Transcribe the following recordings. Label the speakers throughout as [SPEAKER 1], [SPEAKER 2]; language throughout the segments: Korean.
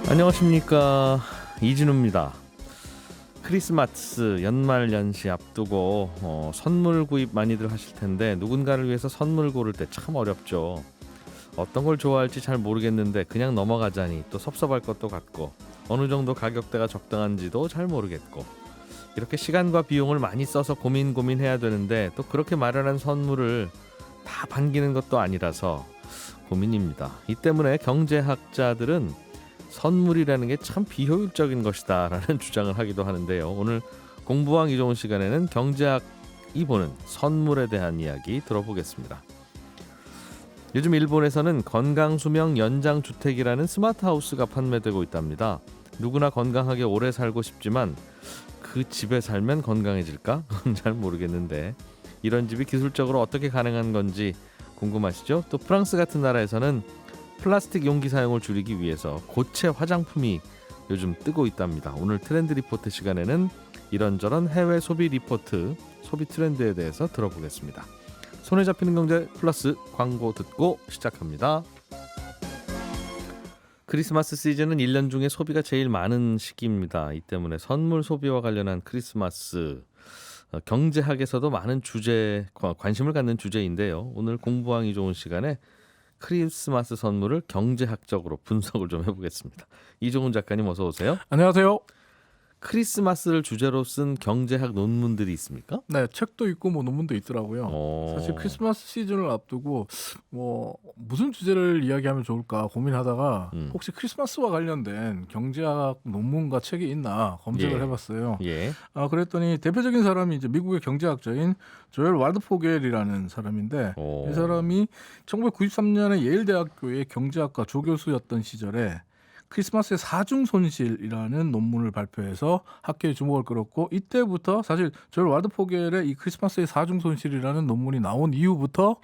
[SPEAKER 1] 안녕하십니까, 이진우입니다. 크리스마스 연말 연시 앞두고 선물 구입 많이들 하실 텐데 누군가를 위해서 선물 고를 때 참 어렵죠. 어떤 걸 좋아할지 잘 모르겠는데 그냥 넘어가자니 또 섭섭할 것도 같고 어느 정도 가격대가 적당한지도 잘 모르겠고 이렇게 시간과 비용을 많이 써서 고민해야 되는데 또 그렇게 마련한 선물을 다 반기는 것도 아니라서 고민입니다. 이 때문에 경제학자들은 선물이라는 게 참 비효율적인 것이다 라는 주장을 하기도 하는데요. 오늘 공부왕 이종훈 시간에는 경제학이 보는 선물에 대한 이야기 들어보겠습니다. 요즘 일본에서는 건강수명 연장주택이라는 스마트하우스가 판매되고 있답니다. 누구나 건강하게 오래 살고 싶지만 그 집에 살면 건강해질까? 그건 잘 모르겠는데 이런 집이 기술적으로 어떻게 가능한 건지 궁금하시죠? 또 프랑스 같은 나라에서는 플라스틱 용기 사용을 줄이기 위해서 고체 화장품이 요즘 뜨고 있답니다. 오늘 트렌드 리포트 시간에는 이런저런 해외 소비 리포트, 소비 트렌드에 대해서 들어보겠습니다. 손에 잡히는 경제 플러스 광고 듣고 시작합니다. 크리스마스 시즌은 1년 중에 소비가 제일 많은 시기입니다. 이 때문에 선물 소비와 관련한 크리스마스 경제학에서도 많은 관심을 갖는 주제인데요. 오늘 공부하기 좋은 시간에 크리스마스 선물을 경제학적으로 분석을 좀 해보겠습니다. 이종훈 작가님 어서 오세요.
[SPEAKER 2] 안녕하세요.
[SPEAKER 1] 크리스마스를 주제로 쓴 경제학 논문들이 있습니까?
[SPEAKER 2] 네, 책도 있고 논문도 있더라고요. 사실 크리스마스 시즌을 앞두고 무슨 주제를 이야기하면 좋을까 고민하다가 혹시 크리스마스와 관련된 경제학 논문과 책이 있나 검색을 해봤어요. 그랬더니 대표적인 사람이 이제 미국의 경제학자인 조엘 왈드포겔이라는 사람인데 이 사람이 1993년에 예일대학교의 경제학과 조교수였던 시절에 크리스마스의 사중손실이라는 논문을 발표해서 학계의 주목을 끌었고 이때부터 사실 조엘 왈드포겔의 이 크리스마스의 사중손실이라는 논문이 나온 이후부터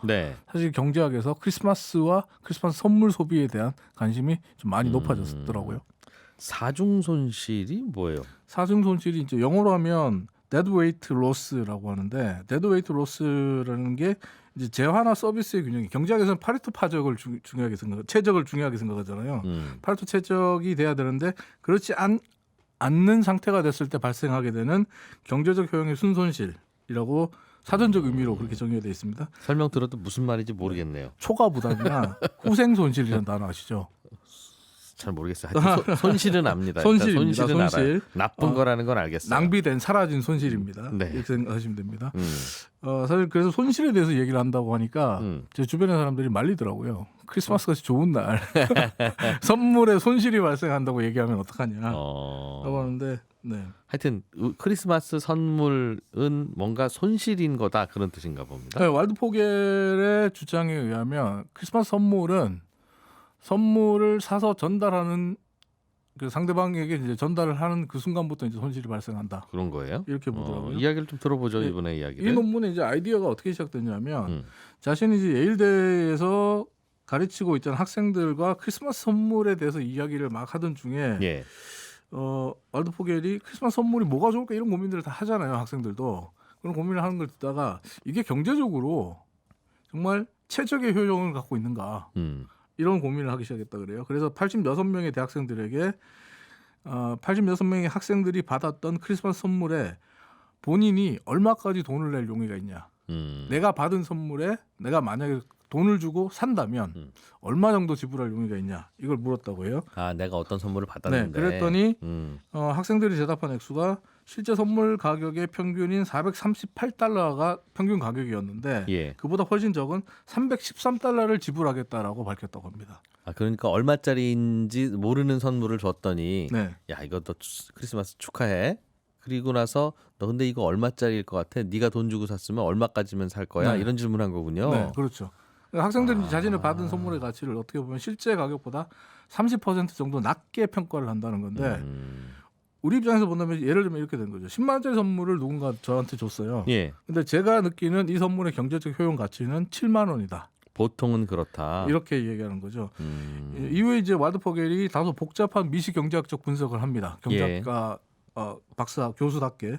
[SPEAKER 2] 사실 경제학에서 크리스마스와 크리스마스 선물 소비에 대한 관심이 좀 많이 높아졌더라고요.
[SPEAKER 1] 사중손실이 뭐예요?
[SPEAKER 2] 사중손실이 이제 영어로 하면 데드웨이트 로스라고 하는데 데드웨이트 로스라는 게 이제 재화나 서비스의 균형이 경제학에서는 파레토 파적을 중요하게 최적을 중요하게 생각하잖아요. 파레토 최적이 돼야 되는데 그렇지 않는 상태가 됐을 때 발생하게 되는 경제적 효용의 순손실이라고 사전적 의미로 그렇게 정의가 되어 있습니다.
[SPEAKER 1] 설명 들어도 무슨 말인지 모르겠네요.
[SPEAKER 2] 초과 부담이나 후생 손실이라는 단어 아시죠?
[SPEAKER 1] 잘 모르겠어요. 하여튼 손실은 압니다.
[SPEAKER 2] 손실입니다.
[SPEAKER 1] 손실은
[SPEAKER 2] 손실.
[SPEAKER 1] 알아요. 나쁜 거라는 건 알겠어요.
[SPEAKER 2] 낭비된 사라진 손실입니다. 이렇게 생각하시면 됩니다. 사실 그래서 손실에 대해서 얘기를 한다고 하니까 제 주변의 사람들이 말리더라고요. 크리스마스 같이 좋은 날 선물에 손실이 발생한다고 얘기하면 어떡하냐 라고 하는데
[SPEAKER 1] 하여튼 크리스마스 선물은 뭔가 손실인 거다 그런 뜻인가 봅니다.
[SPEAKER 2] 왈드포겔의 주장에 의하면 크리스마스 선물을 사서 전달하는 그 상대방에게 이제 전달을 하는 그 순간부터 이제 손실이 발생한다.
[SPEAKER 1] 그런 거예요?
[SPEAKER 2] 이렇게 보더라고요.
[SPEAKER 1] 이야기를 좀 들어보죠. 이번에 이야기를.
[SPEAKER 2] 이 논문의 이제 아이디어가 어떻게 시작됐냐면 자신이 이제 예일대에서 가르치고 있던 학생들과 크리스마스 선물에 대해서 이야기를 막 하던 중에 왈드포겔이 크리스마스 선물이 뭐가 좋을까 이런 고민들을 다 하잖아요. 학생들도. 그런 고민을 하는 걸 듣다가 이게 경제적으로 정말 최적의 효용을 갖고 있는가. 이런 고민을 하기 시작했다 그래요. 그래서 86명의 대학생들에게 86명의 학생들이 받았던 크리스마스 선물에 본인이 얼마까지 돈을 낼 용의가 있냐. 내가 받은 선물에 내가 만약에 돈을 주고 산다면 얼마 정도 지불할 용의가 있냐. 이걸 물었다고 해요.
[SPEAKER 1] 내가 어떤 선물을 받았는데.
[SPEAKER 2] 그랬더니 학생들이 대답한 액수가 실제 선물 가격의 평균인 $438가 평균 가격이었는데 그보다 훨씬 적은 $313를 지불하겠다라고 밝혔다고 합니다.
[SPEAKER 1] 그러니까 얼마짜리인지 모르는 선물을 줬더니 야 이거 너 크리스마스 축하해. 그리고 나서 너 근데 이거 얼마짜리일 것 같아? 네가 돈 주고 샀으면 얼마까지면 살 거야? 이런 질문한 거군요.
[SPEAKER 2] 네, 그렇죠. 학생들이 자신을 받은 선물의 가치를 어떻게 보면 실제 가격보다 30% 정도 낮게 평가를 한다는 건데 우리 입장에서 본다면 예를 들면 이렇게 된 거죠. 10만 원짜리 선물을 누군가 저한테 줬어요. 근데 제가 느끼는 이 선물의 경제적 효용 가치는 7만 원이다.
[SPEAKER 1] 보통은 그렇다.
[SPEAKER 2] 이렇게 얘기하는 거죠. 이후에 이제 왈드포겔이 다소 복잡한 미시 경제학적 분석을 합니다. 경제학과 박사 교수답게.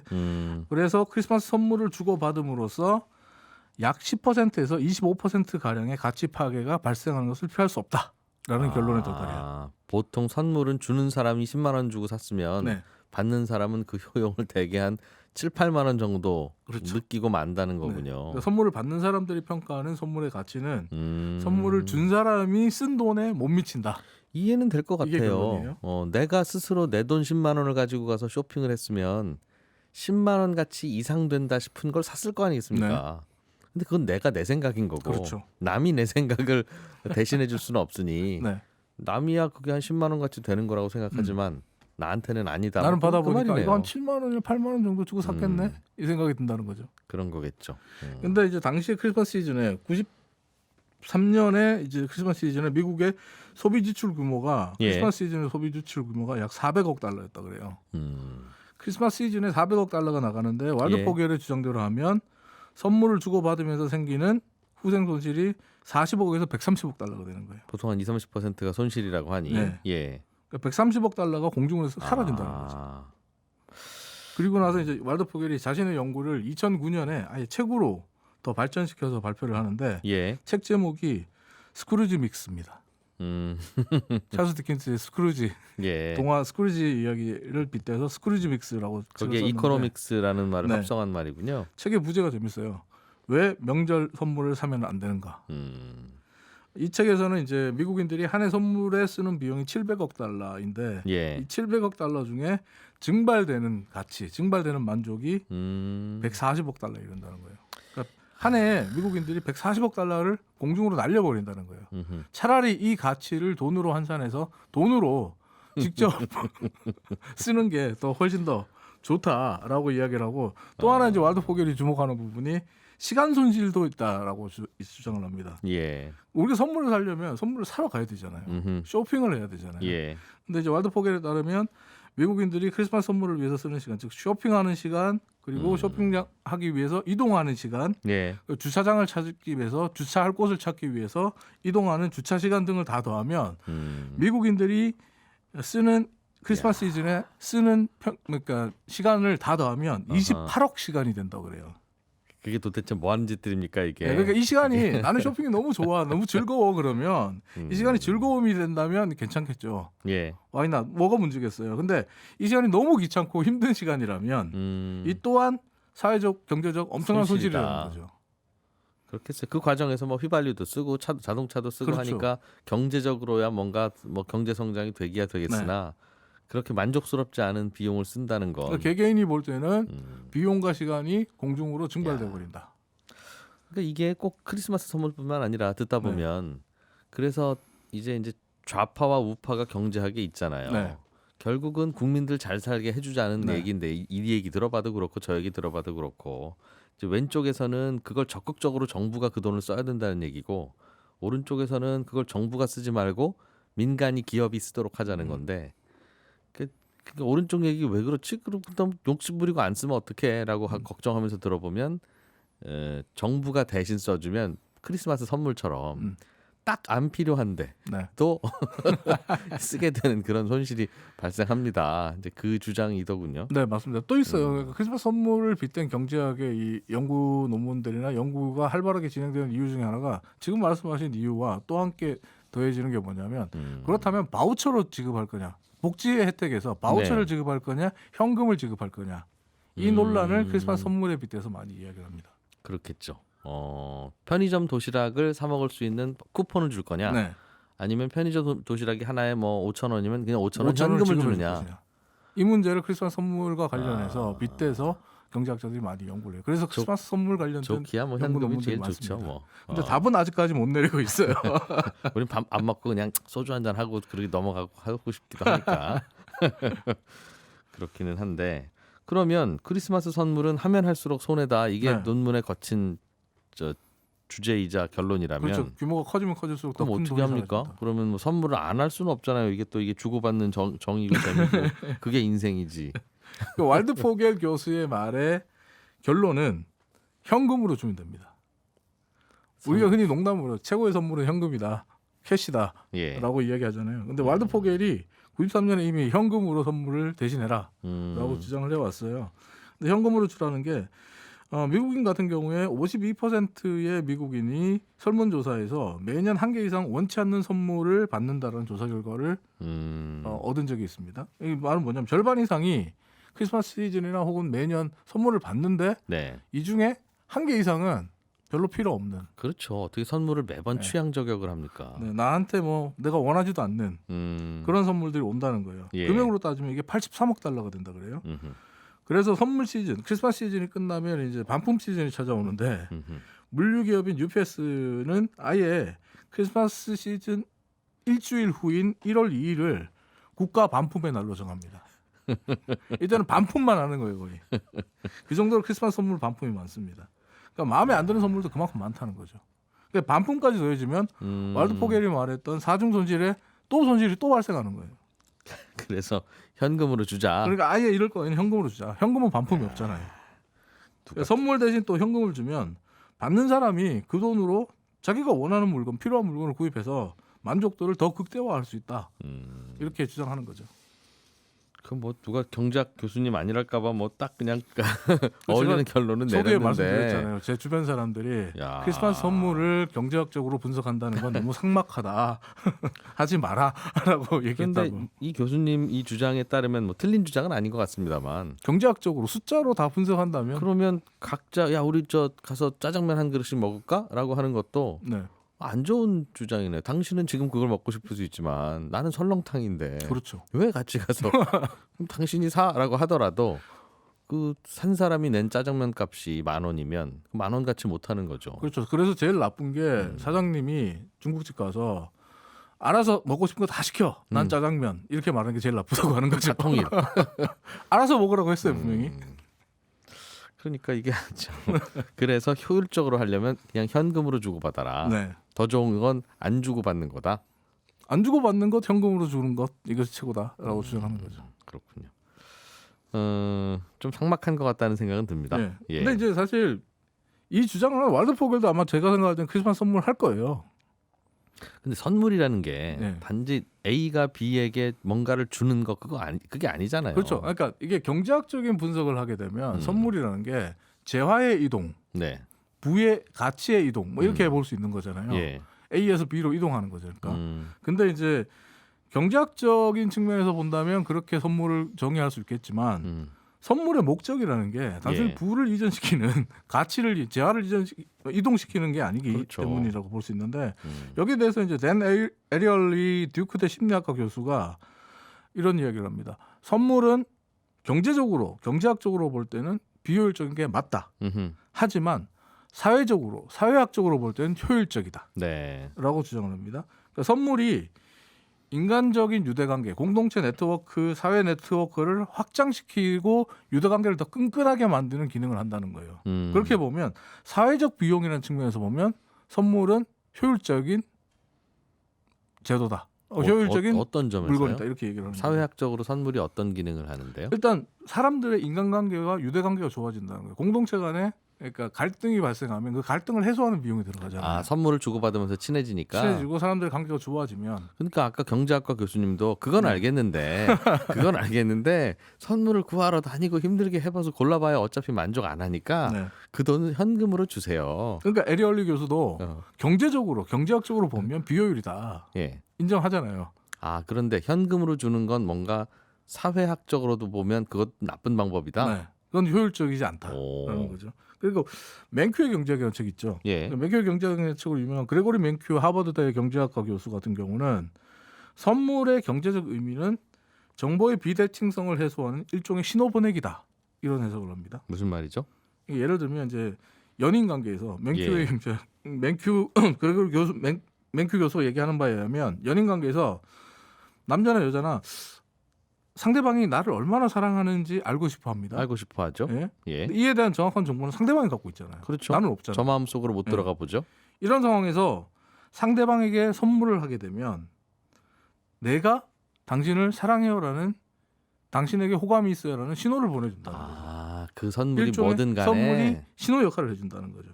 [SPEAKER 2] 그래서 크리스마스 선물을 주고받음으로써 약 10%에서 25% 가량의 가치 파괴가 발생하는 것을 피할 수 없다. 결론에 도달해요.
[SPEAKER 1] 보통 선물은 주는 사람이 10만 원 주고 샀으면
[SPEAKER 2] 네.
[SPEAKER 1] 받는 사람은 그 효용을 대개 한 7, 8만 원 정도
[SPEAKER 2] 그렇죠.
[SPEAKER 1] 느끼고 만다는
[SPEAKER 2] 네.
[SPEAKER 1] 거군요.
[SPEAKER 2] 그러니까 선물을 받는 사람들이 평가하는 선물의 가치는 선물을 준 사람이 쓴 돈에 못 미친다.
[SPEAKER 1] 이해는 될 것
[SPEAKER 2] 이게
[SPEAKER 1] 같아요.
[SPEAKER 2] 결론이에요.
[SPEAKER 1] 내가 스스로 내 돈 10만 원을 가지고 가서 쇼핑을 했으면 10만 원 가치 이상 된다 싶은 걸 샀을 거 아니겠습니까? 근데 그건 내가 내 생각인 거고
[SPEAKER 2] 그렇죠.
[SPEAKER 1] 남이 내 생각을 대신해 줄 수는 없으니
[SPEAKER 2] 네.
[SPEAKER 1] 남이야 그게 한 10만 원 가치 되는 거라고 생각하지만 나한테는 아니다.
[SPEAKER 2] 나는
[SPEAKER 1] 그
[SPEAKER 2] 받아보니까
[SPEAKER 1] 말이네요.
[SPEAKER 2] 이거 한 7만 원이나 8만 원 정도 주고 샀겠네. 이 생각이 든다는 거죠.
[SPEAKER 1] 그런 거겠죠.
[SPEAKER 2] 근데 이제 당시 크리스마스 시즌에 93년에 이제 크리스마스 시즌에 미국의 소비 지출 규모가 크리스마스 시즌의 소비 지출 규모가 약 400억 달러였다 그래요. 크리스마스 시즌에 400억 달러가 나가는데 왈드 포겔의 주장대로 하면 선물을 주고받으면서 생기는 후생 손실이 40억에서 130억 달러가 되는 거예요.
[SPEAKER 1] 보통 한 20-30%가 손실이라고 하니.
[SPEAKER 2] 네.
[SPEAKER 1] 예.
[SPEAKER 2] 그러니까 130억 달러가 공중으로 사라진다는 거죠. 그리고 나서 이제 왈드 포겔이 자신의 연구를 2009년에 아예 책으로 더 발전시켜서 발표를 하는데 책 제목이 스크루지 믹스입니다. 찰스 디킨스의 스크루지 동화 스크루지 이야기를 빗대서 스크루지 믹스라고
[SPEAKER 1] 거기에 이코노믹스라는 말을 합성한 말이군요.
[SPEAKER 2] 책의 부제가 재밌어요. 왜 명절 선물을 사면 안 되는가? 이 책에서는 이제 미국인들이 한 해 선물에 쓰는 비용이 700억 달러인데 이 700억 달러 중에 증발되는 가치, 증발되는 만족이 140억 달러 이런다는 거예요. 그러니까 한 해 미국인들이 140억 달러를 공중으로 날려버린다는 거예요. 차라리 이 가치를 돈으로 환산해서 돈으로 직접 쓰는 게 더 훨씬 더 좋다라고 이야기를 하고 또 하나 이제 왈드 포겔이 주목하는 부분이 시간 손실도 있다라고 주장을 합니다. 우리가 선물을 사려면 선물을 사러 가야 되잖아요. 쇼핑을 해야 되잖아요. 근데 이제 왈드 포겔에 따르면 미국인들이 크리스마스 선물을 위해서 쓰는 시간, 즉 쇼핑하는 시간, 그리고 쇼핑하기 위해서 이동하는 시간, 주차장을 찾기 위해서 주차할 곳을 찾기 위해서 이동하는 주차 시간 등을 다 더하면 미국인들이 쓰는 크리스마스 시즌에 쓰는 그러니까 시간을 다 더하면 28억 시간이 된다고 그래요.
[SPEAKER 1] 그게 도대체 뭐 하는 짓들입니까 이게?
[SPEAKER 2] 그러니까 이 시간이 나는 쇼핑이 너무 좋아, 너무 즐거워 그러면 이 시간이 즐거움이 된다면 괜찮겠죠. 와이낫 뭐가 문제겠어요. 근데 이 시간이 너무 귀찮고 힘든 시간이라면 이 또한 사회적, 경제적 엄청난 손실이라는 거죠.
[SPEAKER 1] 그렇겠어요. 그 과정에서 뭐 휘발유도 쓰고 자동차도 쓰고 하니까 경제적으로야 뭔가 뭐 경제 성장이 되기야 되겠으나. 그렇게 만족스럽지 않은 비용을 쓴다는 건
[SPEAKER 2] 그러니까 개개인이 볼 때는 비용과 시간이 공중으로 증발돼 버린다.
[SPEAKER 1] 그러니까 이게 꼭 크리스마스 선물뿐만 아니라 듣다 보면 그래서 이제 좌파와 우파가 경제학에 있잖아요. 결국은 국민들 잘 살게 해주자는 얘기인데 이 얘기 들어봐도 그렇고 저 얘기 들어봐도 그렇고 이제 왼쪽에서는 그걸 적극적으로 정부가 그 돈을 써야 된다는 얘기고 오른쪽에서는 그걸 정부가 쓰지 말고 민간이 기업이 쓰도록 하자는 건데 그러니까 오른쪽 얘기 왜 그렇지? 그럼 욕심 부리고 안 쓰면 어떡해?라고 걱정하면서 들어보면 정부가 대신 써주면 크리스마스 선물처럼 딱 안 필요한데 또 쓰게 되는 그런 손실이 발생합니다. 이제 그 주장이더군요.
[SPEAKER 2] 네, 맞습니다. 또 있어요. 그러니까 크리스마스 선물을 빗댄 경제학의 이 연구 논문들이나 연구가 활발하게 진행되는 이유 중에 하나가 지금 말씀하신 이유와 또 함께 더해지는 게 뭐냐면 그렇다면 바우처로 지급할 거냐? 복지의 혜택에서 바우처를 지급할 거냐, 현금을 지급할 거냐. 이 논란을 크리스마스 선물에 빗대서 많이 이야기를 합니다.
[SPEAKER 1] 그렇겠죠. 편의점 도시락을 사 먹을 수 있는 쿠폰을 줄 거냐, 아니면 편의점 도시락이 하나에 뭐 5,000원이면 그냥 5,000원 현금을 주느냐.
[SPEAKER 2] 이 문제를 크리스마스 선물과 관련해서 빗대서 경제학자들이 많이 연구를 해요. 그래서 크리스마스 선물 관련된
[SPEAKER 1] 좋기야 뭐 현금이 제일 좋죠. 뭐.
[SPEAKER 2] 근데 답은 아직까지 못 내리고 있어요.
[SPEAKER 1] 우린 밥 안 먹고 그냥 소주 한잔 하고 그렇게 넘어가고 하고 싶기도 하니까. 그렇기는 한데 그러면 크리스마스 선물은 하면 할수록 손해다. 이게 논문에 거친 주제이자 결론이라면
[SPEAKER 2] 그렇죠. 규모가 커지면 커질수록 더
[SPEAKER 1] 그럼
[SPEAKER 2] 큰
[SPEAKER 1] 어떻게 합니까?
[SPEAKER 2] 사라진다.
[SPEAKER 1] 그러면 뭐 선물을 안 할 수는 없잖아요. 이게 또 이게 주고받는 정이고 재미고 그게 인생이지.
[SPEAKER 2] 왈드 포겔 교수의 말의 결론은 현금으로 주면 됩니다. 우리가 흔히 농담으로 최고의 선물은 현금이다, 캐시다 라고 이야기하잖아요. 근데 왈드 포겔이 93년에 이미 현금으로 선물을 대신해라 라고 주장을 해왔어요. 근데 현금으로 주라는 게 미국인 같은 경우에 52%의 미국인이 설문조사에서 매년 한 개 이상 원치 않는 선물을 받는다는 조사 결과를 얻은 적이 있습니다. 이 말은 뭐냐면 절반 이상이 크리스마스 시즌이나 혹은 매년 선물을 받는데
[SPEAKER 1] 네.
[SPEAKER 2] 이 중에 한 개 이상은 별로 필요 없는.
[SPEAKER 1] 그렇죠. 어떻게 선물을 매번
[SPEAKER 2] 네.
[SPEAKER 1] 취향 저격을 합니까?
[SPEAKER 2] 네, 나한테 뭐 내가 원하지도 않는 그런 선물들이 온다는 거예요.
[SPEAKER 1] 예.
[SPEAKER 2] 금액으로 따지면 이게 83억 달러가 된다 그래요. 그래서 선물 시즌, 크리스마스 시즌이 끝나면 이제 반품 시즌이 찾아오는데 물류 기업인 UPS는 아예 크리스마스 시즌 일주일 후인 1월 2일을 국가 반품의 날로 정합니다. 이때는 반품만 하는 거예요, 거의. 그 정도로 크리스마스 선물 반품이 많습니다. 그러니까 마음에 안 드는 선물도 그만큼 많다는 거죠. 그러니까 반품까지 더해지면 왈드 포겔이 말했던 사중 손실에 또 손실이 또 발생하는 거예요.
[SPEAKER 1] 그래서 현금으로 주자.
[SPEAKER 2] 그러니까 아예 이럴 거는 현금으로 주자. 현금은 반품이 없잖아요. 그러니까 선물 대신 또 현금을 주면 받는 사람이 그 돈으로 자기가 원하는 물건, 필요한 물건을 구입해서 만족도를 더 극대화할 수 있다. 이렇게 주장하는 거죠.
[SPEAKER 1] 그 뭐 누가 경제학 교수님 아니랄까봐 뭐 딱 그냥 어울리는 결론은
[SPEAKER 2] 초기에
[SPEAKER 1] 내렸는데.
[SPEAKER 2] 말씀드렸잖아요. 제 주변 사람들이
[SPEAKER 1] 야.
[SPEAKER 2] 크리스마스 선물을 경제학적으로 분석한다는 건 너무 삭막하다. 하지 마라라고 얘기했다고.
[SPEAKER 1] 그런데 이 교수님 이 주장에 따르면 뭐 틀린 주장은 아닌 것 같습니다만.
[SPEAKER 2] 경제학적으로 숫자로 다 분석한다면
[SPEAKER 1] 그러면 각자 야 우리 저 가서 짜장면 한 그릇씩 먹을까?라고 하는 것도
[SPEAKER 2] 네.
[SPEAKER 1] 안 좋은 주장이네. 당신은 지금 그걸 먹고 싶을 수 있지만 나는 설렁탕인데
[SPEAKER 2] 그렇죠.
[SPEAKER 1] 왜 같이 가서 그럼 당신이 사라고 하더라도 그 산 사람이 낸 짜장면 값이 10,000원이면 10,000원 같이 못 하는 거죠.
[SPEAKER 2] 그렇죠. 그래서 제일 나쁜 게 사장님이 중국집 가서 알아서 먹고 싶은 거 다 시켜. 난 짜장면 이렇게 말하는 게 제일 나쁘다고 하는 거죠.
[SPEAKER 1] 통일.
[SPEAKER 2] 알아서 먹으라고 했어요 분명히.
[SPEAKER 1] 그러니까 이게 그래서 효율적으로 하려면 그냥 현금으로 주고받아라.
[SPEAKER 2] 네.
[SPEAKER 1] 더 좋은 건 안 주고받는 거다.
[SPEAKER 2] 안 주고 받는 것, 현금으로 주는 것 이것이 최고다라고 주장하는 거죠.
[SPEAKER 1] 그렇군요. 좀 삭막한 것 같다는 생각은 듭니다.
[SPEAKER 2] 네.
[SPEAKER 1] 예.
[SPEAKER 2] 근데 이제 사실 이 주장은 왈드 포겔도 아마 제가 생각할 땐 크리스마스 선물 할 거예요.
[SPEAKER 1] 근데 선물이라는 게
[SPEAKER 2] 네.
[SPEAKER 1] 단지 A가 B에게 뭔가를 주는 거 그게 아니잖아요.
[SPEAKER 2] 그렇죠. 그러니까 이게 경제학적인 분석을 하게 되면 선물이라는 게 재화의 이동,
[SPEAKER 1] 네.
[SPEAKER 2] 부의 가치의 이동 뭐 이렇게 볼 수 있는 거잖아요.
[SPEAKER 1] 예.
[SPEAKER 2] A에서 B로 이동하는 거죠. 그러니까.
[SPEAKER 1] 음.
[SPEAKER 2] 근데 이제 경제학적인 측면에서 본다면 그렇게 선물을 정의할 수 있겠지만 선물의 목적이라는 게 단순히
[SPEAKER 1] 예.
[SPEAKER 2] 부를 이전시키는 가치를 재화를 이동시키는 게 아니기
[SPEAKER 1] 그렇죠.
[SPEAKER 2] 때문이라고 볼 수 있는데 여기에 대해서 이제 댄 에리얼리 듀크대 심리학과 교수가 이런 이야기를 합니다. 선물은 경제학적으로 볼 때는 비효율적인 게 맞다. 하지만 사회학적으로 볼 때는 효율적이다.
[SPEAKER 1] 네.
[SPEAKER 2] 라고 주장을 합니다. 그러니까 선물이 인간적인 유대관계, 공동체 네트워크, 사회 네트워크를 확장시키고 유대관계를 더 끈끈하게 만드는 기능을 한다는 거예요. 그렇게 보면 사회적 비용이라는 측면에서 보면 선물은 효율적인 제도다. 효율적인
[SPEAKER 1] 어떤 점에서요?
[SPEAKER 2] 물건이다. 이렇게 얘기를 하는 거예요.
[SPEAKER 1] 사회학적으로 선물이 어떤 기능을 하는데요?
[SPEAKER 2] 일단 사람들의 인간관계가 유대관계가 좋아진다는 거예요. 공동체 간에 그러니까 갈등이 발생하면 그 갈등을 해소하는 비용이 들어가잖아요.
[SPEAKER 1] 아, 선물을 주고받으면서 친해지니까.
[SPEAKER 2] 친해지고 사람들의 관계가 좋아지면.
[SPEAKER 1] 그러니까 아까 경제학과 교수님도 그건 알겠는데 선물을 구하러 다니고 힘들게 해봐서 골라봐야 어차피 만족 안 하니까
[SPEAKER 2] 네.
[SPEAKER 1] 그 돈은 현금으로 주세요.
[SPEAKER 2] 그러니까 에리얼리 교수도 경제학적으로 보면 비효율이다.
[SPEAKER 1] 예.
[SPEAKER 2] 인정하잖아요.
[SPEAKER 1] 아, 그런데 현금으로 주는 건 뭔가 사회학적으로도 보면 그것 나쁜 방법이다.
[SPEAKER 2] 네. 그건 효율적이지 않다라는 거죠. 그리고 맨큐의 경제학이라는 책 있죠.
[SPEAKER 1] 예.
[SPEAKER 2] 맨큐의 경제학의 책으로 유명한 그레고리 맨큐 하버드대 경제학과 교수 같은 경우는 선물의 경제적 의미는 정보의 비대칭성을 해소하는 일종의 신호 보내기다. 이런 해석을 합니다.
[SPEAKER 1] 무슨 말이죠?
[SPEAKER 2] 예를 들면 이제 연인 관계에서 맨큐의 맨큐 교수가 얘기하는 바에 의하면 연인 관계에서 남자나 여자나 상대방이 나를 얼마나 사랑하는지 알고 싶어 합니다.
[SPEAKER 1] 알고 싶어 하죠.
[SPEAKER 2] 예?
[SPEAKER 1] 예.
[SPEAKER 2] 이에 대한 정확한 정보는 상대방이 갖고 있잖아요.
[SPEAKER 1] 그렇죠.
[SPEAKER 2] 나는 없잖아요.
[SPEAKER 1] 저 마음 속으로 못 들어가 보죠.
[SPEAKER 2] 이런 상황에서 상대방에게 선물을 하게 되면 내가 당신을 사랑해요라는 당신에게 호감이 있어요라는 신호를 보내준다는 거죠.
[SPEAKER 1] 아, 그 선물이
[SPEAKER 2] 일종의
[SPEAKER 1] 뭐든 간에
[SPEAKER 2] 선물이 신호 역할을 해준다는 거죠.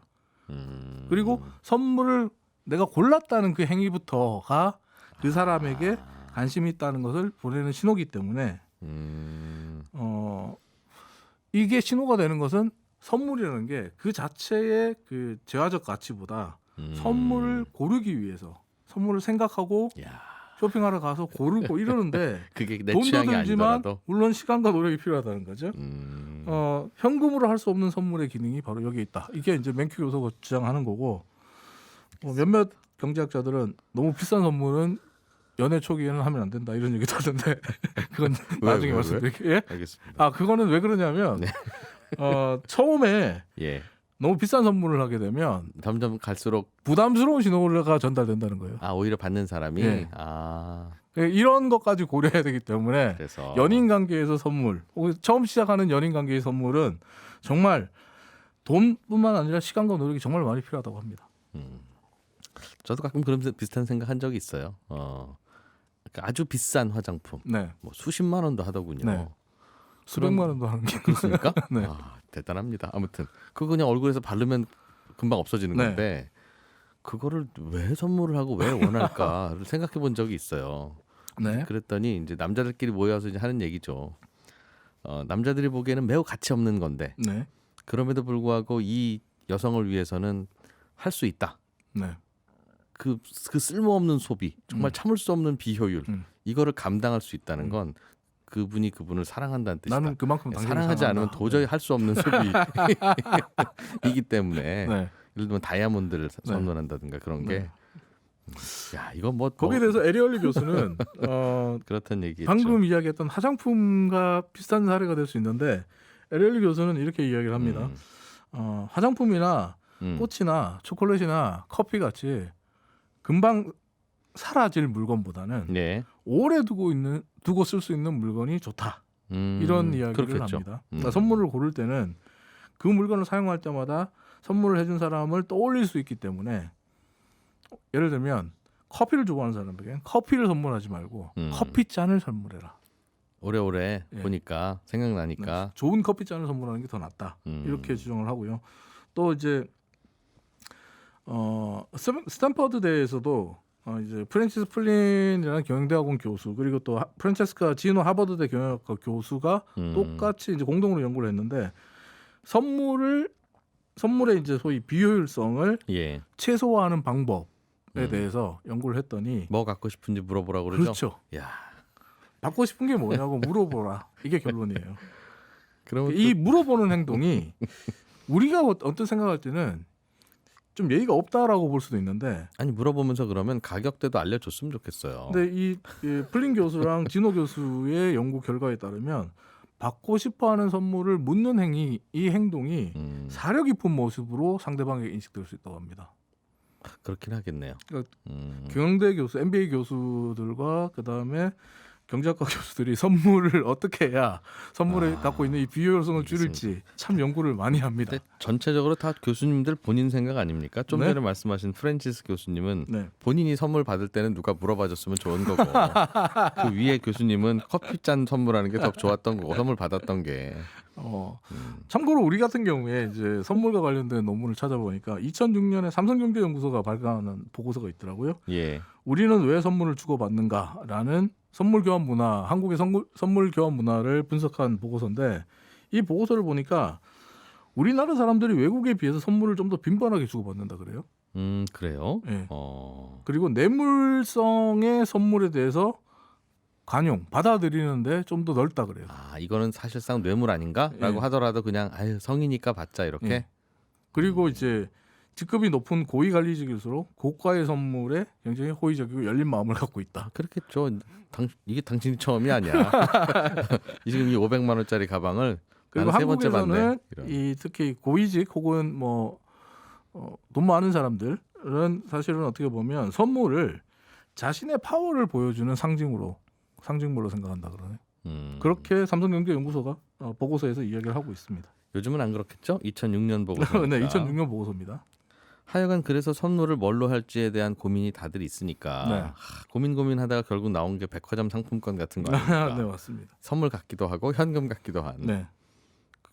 [SPEAKER 2] 그리고 선물을 내가 골랐다는 그 행위부터가 그 사람에게 관심이 있다는 것을 보내는 신호기 때문에 이게 신호가 되는 것은 선물이라는 게 그 자체의 그 재화적 가치보다 선물을 고르기 위해서 선물을 생각하고
[SPEAKER 1] 야,
[SPEAKER 2] 쇼핑하러 가서 고르고 이러는데
[SPEAKER 1] 그게 내
[SPEAKER 2] 돈도
[SPEAKER 1] 취향이
[SPEAKER 2] 들지만
[SPEAKER 1] 아니더라도.
[SPEAKER 2] 물론 시간과 노력이 필요하다는 거죠. 현금으로 할 수 없는 선물의 기능이 바로 여기에 있다. 이게 이제 맨큐 교수가 주장하는 거고 몇몇 경제학자들은 너무 비싼 선물은 연애 초기에는 하면 안 된다 이런 얘기도 하던데 그건 나중에 말씀드릴게요. 예?
[SPEAKER 1] 알겠습니다.
[SPEAKER 2] 아 그거는 왜 그러냐면
[SPEAKER 1] 네.
[SPEAKER 2] 처음에
[SPEAKER 1] 예.
[SPEAKER 2] 너무 비싼 선물을 하게 되면
[SPEAKER 1] 점점 갈수록
[SPEAKER 2] 부담스러운 신호가 전달된다는 거예요.
[SPEAKER 1] 오히려 받는 사람이
[SPEAKER 2] 예. 이런 것까지 고려해야 되기 때문에
[SPEAKER 1] 그래서
[SPEAKER 2] 연인 관계에서 선물, 혹은 처음 시작하는 연인 관계의 선물은 정말 돈뿐만 아니라 시간과 노력이 정말 많이 필요하다고 합니다.
[SPEAKER 1] 저도 가끔 그런 비슷한 생각한 적이 있어요. 그러니까 아주 비싼 화장품,
[SPEAKER 2] 네,
[SPEAKER 1] 뭐 수십만 원도 하더군요.
[SPEAKER 2] 네. 수백만 원도 하는 게
[SPEAKER 1] 그렇습니까?
[SPEAKER 2] 네.
[SPEAKER 1] 대단합니다. 아무튼 그거 그냥 얼굴에서 바르면 금방 없어지는
[SPEAKER 2] 네.
[SPEAKER 1] 건데 그거를 왜 선물을 하고 왜 원할까를 생각해 본 적이 있어요.
[SPEAKER 2] 네.
[SPEAKER 1] 그랬더니 이제 남자들끼리 모여서 이제 하는 얘기죠. 남자들이 보기에는 매우 가치 없는 건데
[SPEAKER 2] 네.
[SPEAKER 1] 그럼에도 불구하고 이 여성을 위해서는 할 수 있다.
[SPEAKER 2] 네.
[SPEAKER 1] 그 쓸모없는 소비, 정말 참을 수 없는 비효율, 이거를 감당할 수 있다는 건 그분이 그분을 사랑한다는 뜻이다.
[SPEAKER 2] 나는 그만큼 당신을
[SPEAKER 1] 사랑하지
[SPEAKER 2] 사랑한다.
[SPEAKER 1] 않으면 도저히 할 수 없는 소비이기 때문에
[SPEAKER 2] 네.
[SPEAKER 1] 예를 들면 다이아몬드를 선물한다든가 그런 게 야, 이건 뭐
[SPEAKER 2] 거기에 대해서 에리얼리 교수는
[SPEAKER 1] 그렇다는 얘기죠.
[SPEAKER 2] 방금 이야기했던 화장품과 비슷한 사례가 될 수 있는데 에리얼리 교수는 이렇게 이야기를 합니다. 화장품이나 꽃이나 초콜릿이나 커피 같이 금방 사라질 물건보다는
[SPEAKER 1] 네.
[SPEAKER 2] 오래 두고 쓸 수 있는 물건이 좋다. 이런 이야기를
[SPEAKER 1] 그렇겠죠.
[SPEAKER 2] 합니다. 그러니까 선물을 고를 때는 그 물건을 사용할 때마다 선물을 해준 사람을 떠올릴 수 있기 때문에 예를 들면 커피를 좋아하는 사람에게는 커피를 선물하지 말고 커피잔을 선물해라.
[SPEAKER 1] 오래오래
[SPEAKER 2] 예.
[SPEAKER 1] 보니까 생각나니까
[SPEAKER 2] 네. 좋은 커피잔을 선물하는 게 더 낫다. 이렇게 주장을 하고요. 또 이제 스탠퍼드 대에서도 이제 프랜시스 플린이라는 경영대학원 교수 그리고 또 프란체스카 지노 하버드대 경영학과 교수가 똑같이 이제 공동으로 연구를 했는데 선물의 이제 소위 비효율성을
[SPEAKER 1] 예.
[SPEAKER 2] 최소화하는 방법에 대해서 연구를 했더니
[SPEAKER 1] 뭐 갖고 싶은지 물어보라고 그러죠.
[SPEAKER 2] 그렇죠.
[SPEAKER 1] 야,
[SPEAKER 2] 받고 싶은 게 뭐냐고 물어보라. 이게 결론이에요.
[SPEAKER 1] 그러면
[SPEAKER 2] 이 물어보는 행동이 우리가 어떤 생각할 때는 좀 예의가 없다라고 볼 수도 있는데
[SPEAKER 1] 아니 물어보면서 그러면 가격대도 알려줬으면 좋겠어요.
[SPEAKER 2] 근데 이 플린 교수랑 진호 교수의 연구 결과에 따르면 받고 싶어하는 선물을 묻는 행위, 이 행동이 사려 깊은 모습으로 상대방에게 인식될 수 있다고 합니다.
[SPEAKER 1] 그렇긴 하겠네요.
[SPEAKER 2] 그러니까 경영대 교수, MBA 교수들과 그 다음에 경제학과 교수들이 선물을 어떻게 해야 선물에 갖고 있는 이 비효율성을 줄일지 참 연구를 많이 합니다.
[SPEAKER 1] 근데 전체적으로 다 교수님들 본인 생각 아닙니까? 좀
[SPEAKER 2] 네?
[SPEAKER 1] 전에 말씀하신 프랜시스 교수님은
[SPEAKER 2] 네.
[SPEAKER 1] 본인이 선물 받을 때는 누가 물어봐줬으면 좋은 거고 그 위에 교수님은 커피잔 선물하는 게 더 좋았던 거고 선물 받았던 게.
[SPEAKER 2] 참고로 우리 같은 경우에 이제 선물과 관련된 논문을 찾아보니까 2006년에 삼성경제연구소가 발간한 보고서가 있더라고요.
[SPEAKER 1] 예.
[SPEAKER 2] 우리는 왜 선물을 주고받는가라는 선물 교환 문화, 한국의 선물 교환 문화를 분석한 보고서인데 이 보고서를 보니까 우리나라 사람들이 외국에 비해서 선물을 좀 더 빈번하게 주고받는다 그래요.
[SPEAKER 1] 그래요?
[SPEAKER 2] 네. 그리고 뇌물성의 선물에 대해서 받아들이는데 좀 더 넓다 그래요.
[SPEAKER 1] 이거는 사실상 뇌물 아닌가라고
[SPEAKER 2] 예.
[SPEAKER 1] 하더라도 그냥 성이니까 받자 이렇게.
[SPEAKER 2] 예. 그리고 이제 직급이 높은 고위 관리직일수록 고가의 선물에 굉장히 호의적이고 열린 마음을 갖고 있다.
[SPEAKER 1] 그렇겠죠. 이게 당신이 처음이 아니야. 지금 이 500만 원짜리 가방을
[SPEAKER 2] 그리고
[SPEAKER 1] 나는 세 번째 받네.
[SPEAKER 2] 한국에서는
[SPEAKER 1] 이런.
[SPEAKER 2] 이 특히 고위직 혹은 돈 많은 사람들은 사실은 어떻게 보면 선물을 자신의 파워를 보여주는 상징물로 생각한다 그러네. 그렇게 삼성경제연구소가 보고서에서 이야기를 하고 있습니다.
[SPEAKER 1] 요즘은 안 그렇겠죠? 2006년 보고서.
[SPEAKER 2] 네, 2006년 보고서입니다.
[SPEAKER 1] 하여간 그래서 선물을 뭘로 할지에 대한 고민이 다들 있으니까
[SPEAKER 2] 네.
[SPEAKER 1] 고민하다가 결국 나온 게 백화점 상품권 같은 거 아닙니까?
[SPEAKER 2] 네, 맞습니다.
[SPEAKER 1] 선물 같기도 하고 현금 같기도 한.
[SPEAKER 2] 네.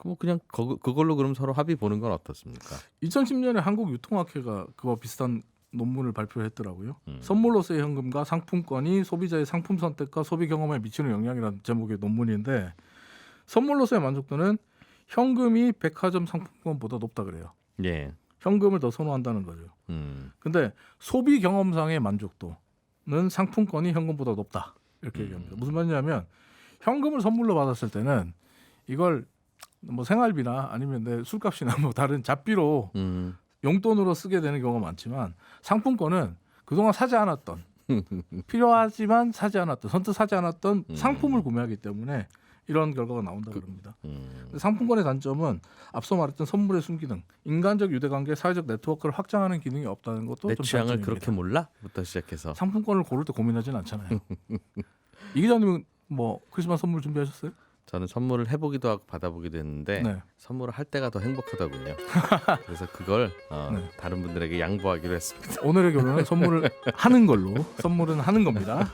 [SPEAKER 1] 뭐 그냥 그걸로 그럼 서로 합의 보는 건 어떻습니까?
[SPEAKER 2] 2010년에 한국유통학회가 그와 비슷한 논문을 발표했더라고요. 선물로서의 현금과 상품권이 소비자의 상품 선택과 소비 경험에 미치는 영향이라는 제목의 논문인데 선물로서의 만족도는 현금이 백화점 상품권보다 높다 그래요.
[SPEAKER 1] 예.
[SPEAKER 2] 현금을 더 선호한다는 거죠. 근데 소비 경험상의 만족도는 상품권이 현금보다 높다. 이렇게 얘기합니다. 무슨 말이냐면 현금을 선물로 받았을 때는 이걸 뭐 생활비나 아니면 내 술값이나 뭐 다른 잡비로 용돈으로 쓰게 되는 경우가 많지만 상품권은 그동안 사지 않았던 필요하지만 사지 않았던 선뜻 사지 않았던 상품을 구매하기 때문에 이런 결과가 나온다 그럽니다. 상품권의 단점은 앞서 말했던 선물의 순기능, 인간적 유대관계, 사회적 네트워크를 확장하는 기능이 없다는 것도
[SPEAKER 1] 내
[SPEAKER 2] 좀
[SPEAKER 1] 취향을
[SPEAKER 2] 단점입니다.
[SPEAKER 1] 그렇게 몰라?부터 시작해서
[SPEAKER 2] 상품권을 고를 때 고민하진 않잖아요. 이 기자님은 뭐 크리스마스 선물 준비하셨어요?
[SPEAKER 1] 저는 선물을 해보기도 하고 받아보기도 했는데
[SPEAKER 2] 네.
[SPEAKER 1] 선물을 할 때가 더 행복하더군요. 그래서 그걸
[SPEAKER 2] 네.
[SPEAKER 1] 다른 분들에게 양보하기로 했습니다.
[SPEAKER 2] 오늘의 결론은 선물을 하는 걸로. 선물은 하는 겁니다.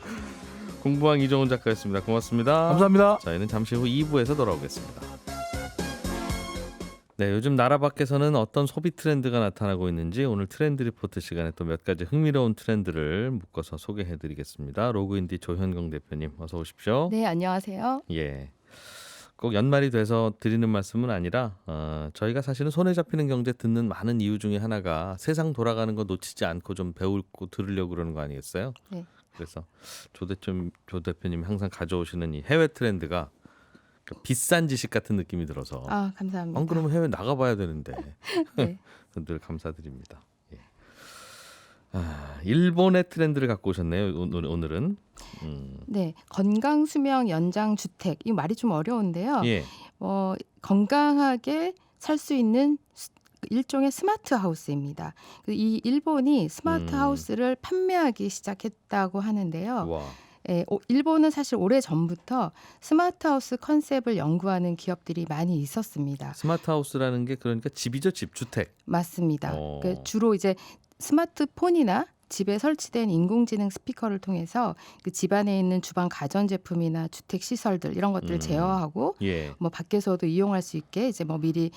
[SPEAKER 1] 공부왕 이종훈 작가였습니다. 고맙습니다.
[SPEAKER 2] 감사합니다.
[SPEAKER 1] 저희는 잠시 후 2부에서 돌아오겠습니다. 네, 요즘 나라 밖에서는 어떤 소비 트렌드가 나타나고 있는지 오늘 트렌드 리포트 시간에 또 몇 가지 흥미로운 트렌드를 묶어서 소개해드리겠습니다. 로그인디 조현경 대표님 어서 오십시오.
[SPEAKER 3] 네, 안녕하세요.
[SPEAKER 1] 예. 꼭 연말이 돼서 드리는 말씀은 아니라 저희가 사실은 손에 잡히는 경제 듣는 많은 이유 중에 하나가 세상 돌아가는 거 놓치지 않고 좀 배우고 들으려고 그러는 거 아니겠어요?
[SPEAKER 3] 네.
[SPEAKER 1] 그래서 조 대표님이 항상 가져오시는 이 해외 트렌드가 비싼 지식 같은 느낌이 들어서
[SPEAKER 3] 아, 감사합니다.
[SPEAKER 1] 안 그러면 해외 나가봐야 되는데
[SPEAKER 3] 네.
[SPEAKER 1] 늘 감사드립니다. 예. 일본의 트렌드를 갖고 오셨네요. 오늘은.
[SPEAKER 3] 네, 건강 수명 연장 주택. 이 말이 좀 어려운데요.
[SPEAKER 1] 예.
[SPEAKER 3] 건강하게 살 수 있는 일종의 스마트 하우스입니다. 이 일본이 스마트 하우스를 판매하기 시작했다고 하는데요.
[SPEAKER 1] 와.
[SPEAKER 3] 예, 일본은 사실 오래 전부터 스마트 하우스 컨셉을 연구하는 기업들이 많이 있었습니다.
[SPEAKER 1] 스마트 하우스라는 게 그러니까 집이죠, 집 주택.
[SPEAKER 3] 맞습니다. 주로 이제 스마트폰이나 집에 설치된 인공지능 스피커를 통해서 그 집안에 있는 주방 가전제품이나 주택 시설들 이런 것들을 제어하고
[SPEAKER 1] 예.
[SPEAKER 3] 뭐 밖에서도 이용할 수 있게 이제 뭐 미리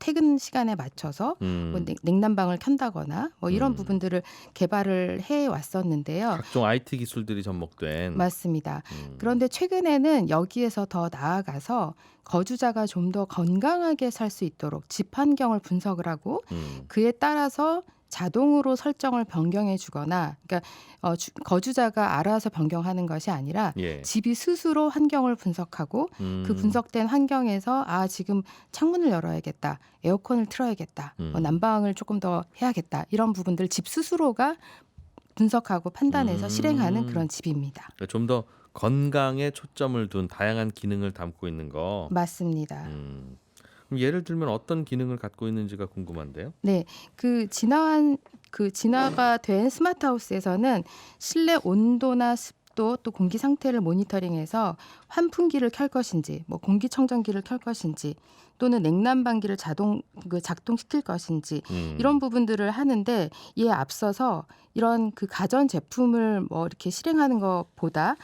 [SPEAKER 3] 퇴근 시간에 맞춰서 뭐 냉난방을 켠다거나 뭐 이런 부분들을 개발을 해 왔었는데요.
[SPEAKER 1] 각종 IT 기술들이 접목된.
[SPEAKER 3] 맞습니다. 그런데 최근에는 여기에서 더 나아가서 거주자가 좀 더 건강하게 살 수 있도록 집 환경을 분석을 하고 그에 따라서 자동으로 설정을 변경해 주거나 그러니까 거주자가 알아서 변경하는 것이 아니라
[SPEAKER 1] 예.
[SPEAKER 3] 집이 스스로 환경을 분석하고 그 분석된 환경에서 지금 창문을 열어야겠다. 에어컨을 틀어야겠다. 뭐 난방을 조금 더 해야겠다. 이런 부분들 집 스스로가 분석하고 판단해서 실행하는 그런 집입니다.
[SPEAKER 1] 그러니까 좀 더 건강에 초점을 둔 다양한 기능을 담고 있는 거.
[SPEAKER 3] 맞습니다.
[SPEAKER 1] 그럼 예를 들면 어떤 기능을 갖고 있는지가 궁금한데요.
[SPEAKER 3] 네, 진화가 된 스마트 하우스에서는 실내 온도나 습도 또 공기 상태를 모니터링해서 환풍기를 켤 것인지, 뭐 공기청정기를 켤 것인지, 또는 냉난방기를 작동시킬 것인지 이런 부분들을 하는데 이에 앞서서 이런 그 가전 제품을 뭐 이렇게 실행하는 것보다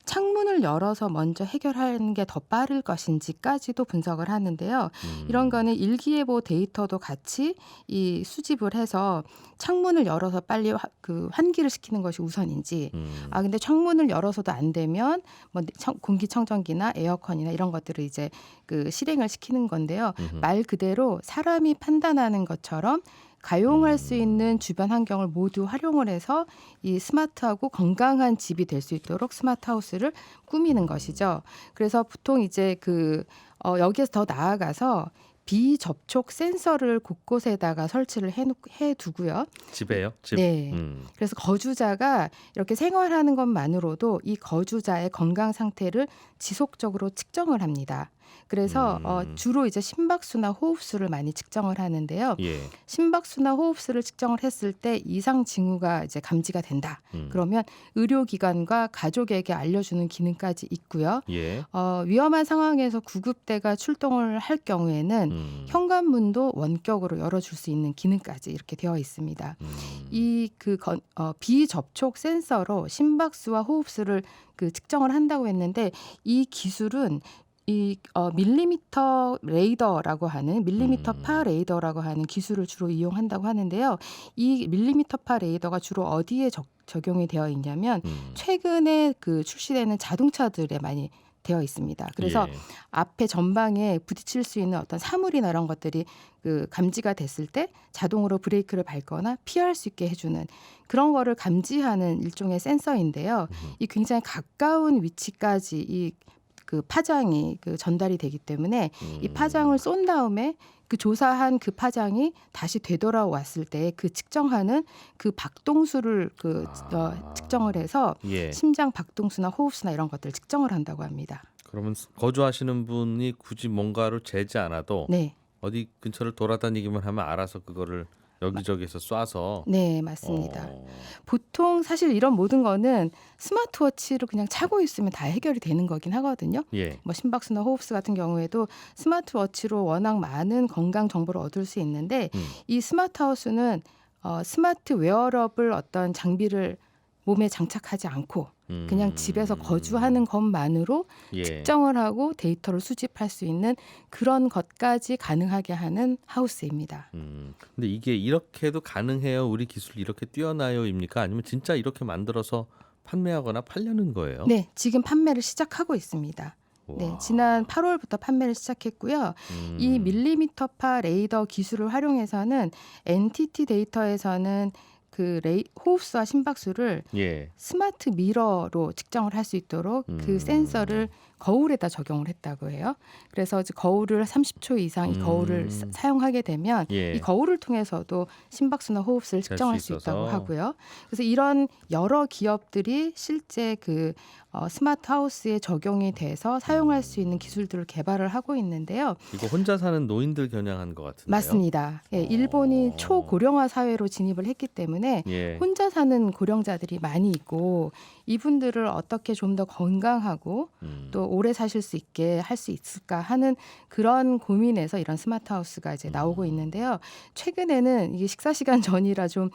[SPEAKER 3] 창문을 열어서 먼저 해결하는 게 더 빠를 것인지까지도 분석을 하는데요. 이런 거는 일기예보 데이터도 같이 이 수집을 해서 창문을 열어서 빨리 환기를 시키는 것이 우선인지, 근데 창문을 열어서도 안 되면 뭐 공기청정기나 에어컨이나 이런 것들을 이제 실행을 시키는 건데요. 말 그대로 사람이 판단하는 것처럼 가용할 수 있는 주변 환경을 모두 활용을 해서 이 스마트하고 건강한 집이 될 수 있도록 스마트 하우스를 꾸미는 것이죠. 그래서 보통 이제 여기에서 더 나아가서 비접촉 센서를 곳곳에다가 설치를 해두고요.
[SPEAKER 1] 집에요? 집.
[SPEAKER 3] 네. 그래서 거주자가 이렇게 생활하는 것만으로도 이 거주자의 건강 상태를 지속적으로 측정을 합니다. 그래서 주로 이제 심박수나 호흡수를 많이 측정을 하는데요.
[SPEAKER 1] 예.
[SPEAKER 3] 심박수나 호흡수를 측정을 했을 때 이상 징후가 이제 감지가 된다. 그러면 의료기관과 가족에게 알려주는 기능까지 있고요.
[SPEAKER 1] 예.
[SPEAKER 3] 위험한 상황에서 구급대가 출동을 할 경우에는 현관문도 원격으로 열어줄 수 있는 기능까지 이렇게 되어 있습니다. 비접촉 센서로 심박수와 호흡수를 측정을 한다고 했는데 이 기술은 밀리미터 레이더라고 하는 밀리미터 파 레이더라고 하는 기술을 주로 이용한다고 하는데요. 이 밀리미터 파 레이더가 주로 어디에 적용이 되어 있냐면 최근에 출시되는 자동차들에 많이 되어 있습니다. 그래서
[SPEAKER 1] 예.
[SPEAKER 3] 앞에 전방에 부딪힐 수 있는 어떤 사물이나 이런 것들이 그 감지가 됐을 때 자동으로 브레이크를 밟거나 피할 수 있게 해주는 그런 거를 감지하는 일종의 센서인데요. 이 굉장히 가까운 위치까지 이 그 파장이 그 전달이 되기 때문에 이 파장을 쏜 다음에 그 조사한 그 파장이 다시 되돌아왔을 때 그 측정하는 그 박동수를 측정을 해서
[SPEAKER 1] 예.
[SPEAKER 3] 심장 박동수나 호흡수나 이런 것들을 측정을 한다고 합니다.
[SPEAKER 1] 그러면 거주하시는 분이 굳이 뭔가를 재지 않아도
[SPEAKER 3] 네,
[SPEAKER 1] 어디 근처를 돌아다니기만 하면 알아서 그거를 여기저기서 쏴서
[SPEAKER 3] 네, 맞습니다.
[SPEAKER 1] 어,
[SPEAKER 3] 보통 사실 이런 모든 거는 스마트워치를 그냥 차고 있으면 다 해결이 되는 거긴 하거든요.
[SPEAKER 1] 예.
[SPEAKER 3] 뭐 심박수나 호흡수 같은 경우에도 스마트워치로 워낙 많은 건강 정보를 얻을 수 있는데 이 스마트하우스는 스마트 웨어러블 어떤 장비를 몸에 장착하지 않고 그냥 집에서 거주하는 것만으로
[SPEAKER 1] 예.
[SPEAKER 3] 측정을 하고 데이터를 수집할 수 있는 그런 것까지 가능하게 하는 하우스입니다.
[SPEAKER 1] 근데 이게 이렇게도 가능해요? 우리 기술이 이렇게 뛰어나요입니까? 아니면 진짜 이렇게 만들어서 판매하거나 팔려는 거예요?
[SPEAKER 3] 네, 지금 판매를 시작하고 있습니다. 네,
[SPEAKER 1] 와.
[SPEAKER 3] 지난 8월부터 판매를 시작했고요. 이 밀리미터파 레이더 기술을 활용해서는 NTT 데이터에서는 그 호흡수와 심박수를
[SPEAKER 1] 예.
[SPEAKER 3] 스마트 미러로 측정을 할 수 있도록 그 센서를 거울에다 적용을 했다고 해요. 그래서 이제 거울을 30초 이상 이 거울을 사용하게 되면
[SPEAKER 1] 예.
[SPEAKER 3] 이 거울을 통해서도 심박수나 호흡수를
[SPEAKER 1] 잴
[SPEAKER 3] 측정할
[SPEAKER 1] 수
[SPEAKER 3] 수
[SPEAKER 1] 있어서.
[SPEAKER 3] 있다고 하고요. 그래서 이런 여러 기업들이 실제 그 스마트 하우스에 적용이 돼서 사용할 수 있는 기술들을 개발을 하고 있는데요.
[SPEAKER 1] 이거 혼자 사는 노인들 겨냥한 것 같은데요?
[SPEAKER 3] 맞습니다. 예, 일본이 초고령화 사회로 진입을 했기 때문에
[SPEAKER 1] 예.
[SPEAKER 3] 혼자 사는 고령자들이 많이 있고 이분들을 어떻게 좀 더 건강하고 또 오래 사실 수 있게 할 수 있을까 하는 그런 고민에서 이런 스마트 하우스가 이제 나오고 있는데요. 최근에는 이게 식사 시간 전이라 좀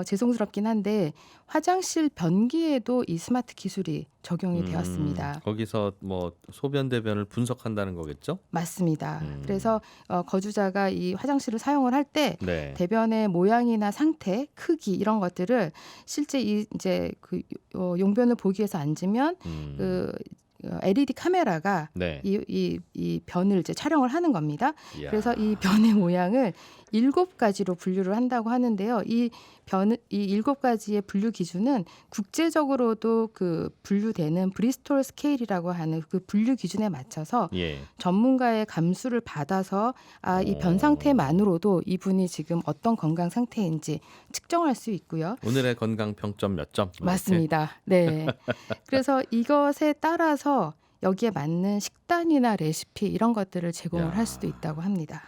[SPEAKER 3] 죄송스럽긴 한데 화장실 변기에도 이 스마트 기술이 적용이 되었습니다.
[SPEAKER 1] 거기서 뭐 소변 대변을 분석한다는 거겠죠?
[SPEAKER 3] 맞습니다. 그래서 거주자가 이 화장실을 사용을 할 때
[SPEAKER 1] 네.
[SPEAKER 3] 대변의 모양이나 상태, 크기 이런 것들을 실제 이제 그 용변을 보기 위해서 앉으면 그 LED 카메라가
[SPEAKER 1] 네.
[SPEAKER 3] 이 변을 이제 촬영을 하는 겁니다.
[SPEAKER 1] 이야.
[SPEAKER 3] 그래서 이 변의 모양을 7가지로 분류를 한다고 하는데요. 이 7가지의 분류 기준은 국제적으로도 그 분류되는 브리스톨 스케일이라고 하는 그 분류 기준에 맞춰서
[SPEAKER 1] 예.
[SPEAKER 3] 전문가의 감수를 받아서 이 변 상태만으로도 이분이 지금 어떤 건강 상태인지 측정할 수 있고요.
[SPEAKER 1] 오늘의 건강 평점 몇 점? 이렇게?
[SPEAKER 3] 맞습니다. 네. 그래서 이것에 따라서 여기에 맞는 식단이나 레시피 이런 것들을 제공을
[SPEAKER 1] 야.
[SPEAKER 3] 할 수도 있다고 합니다.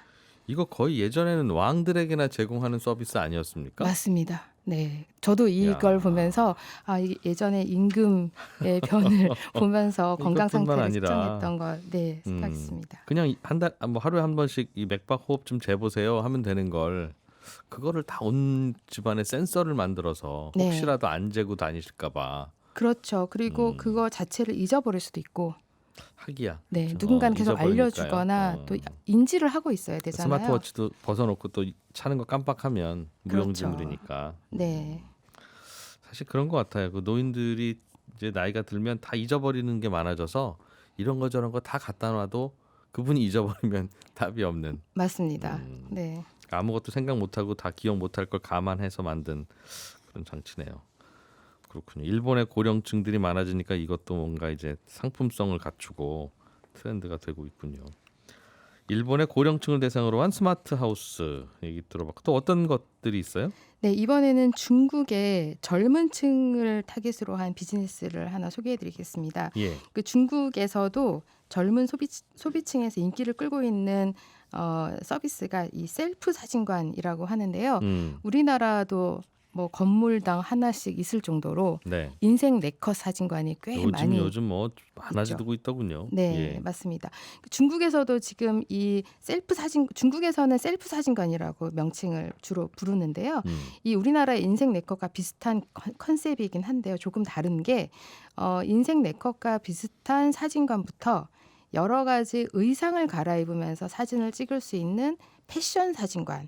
[SPEAKER 1] 이거 거의 예전에는 왕들에게나 제공하는 서비스 아니었습니까?
[SPEAKER 3] 맞습니다. 네, 저도 이걸
[SPEAKER 1] 야.
[SPEAKER 3] 보면서 이게 예전에 임금의 변을 보면서 건강
[SPEAKER 1] 이것뿐만
[SPEAKER 3] 상태를
[SPEAKER 1] 아니라,
[SPEAKER 3] 측정했던 거, 네, 생각했습니다.
[SPEAKER 1] 그냥 뭐 하루에 한 번씩 이 맥박 호흡 좀 재보세요 하면 되는 걸 그거를 다 온 집안에 센서를 만들어서
[SPEAKER 3] 네.
[SPEAKER 1] 혹시라도 안 재고 다니실까봐
[SPEAKER 3] 그렇죠. 그리고 그거 자체를 잊어버릴 수도 있고,
[SPEAKER 1] 하기야.
[SPEAKER 3] 네,
[SPEAKER 1] 그렇죠.
[SPEAKER 3] 누군가는 계속
[SPEAKER 1] 잊어버리니까요.
[SPEAKER 3] 알려주거나 또 인지를 하고 있어야 되잖아요.
[SPEAKER 1] 스마트워치도 벗어놓고 또 차는 거 깜빡하면 무용지물이니까.
[SPEAKER 3] 네,
[SPEAKER 1] 사실 그런 것 같아요. 그 노인들이 이제 나이가 들면 다 잊어버리는 게 많아져서 이런 거 저런 거 다 갖다 놔도 그분이 잊어버리면 답이 없는,
[SPEAKER 3] 맞습니다. 네.
[SPEAKER 1] 아무것도 생각 못하고 다 기억 못할 걸 감안해서 만든 그런 장치네요. 그렇군요. 일본의 고령층들이 많아지니까 이것도 뭔가 이제 상품성을 갖추고 트렌드가 되고 있군요. 일본의 고령층을 대상으로 한 스마트 하우스 얘기 들어봤고 또 어떤 것들이 있어요?
[SPEAKER 3] 네, 이번에는 중국의 젊은 층을 타깃으로 한 비즈니스를 하나 소개해드리겠습니다.
[SPEAKER 1] 예.
[SPEAKER 3] 그 중국에서도 젊은 소비층에서 인기를 끌고 있는 서비스가 이 셀프 사진관이라고 하는데요. 우리나라도 뭐 건물당 하나씩 있을 정도로
[SPEAKER 1] 네.
[SPEAKER 3] 인생 네컷 사진관이 꽤 많이
[SPEAKER 1] 요즘 뭐 많아지고 있더군요.
[SPEAKER 3] 네,
[SPEAKER 1] 예.
[SPEAKER 3] 맞습니다. 중국에서도 지금 이 중국에서는 셀프 사진관이라고 명칭을 주로 부르는데요. 이 우리나라의 인생 네컷과 비슷한 컨셉이긴 한데요. 조금 다른 게 인생 네컷과 비슷한 사진관부터 여러 가지 의상을 갈아입으면서 사진을 찍을 수 있는 패션 사진관,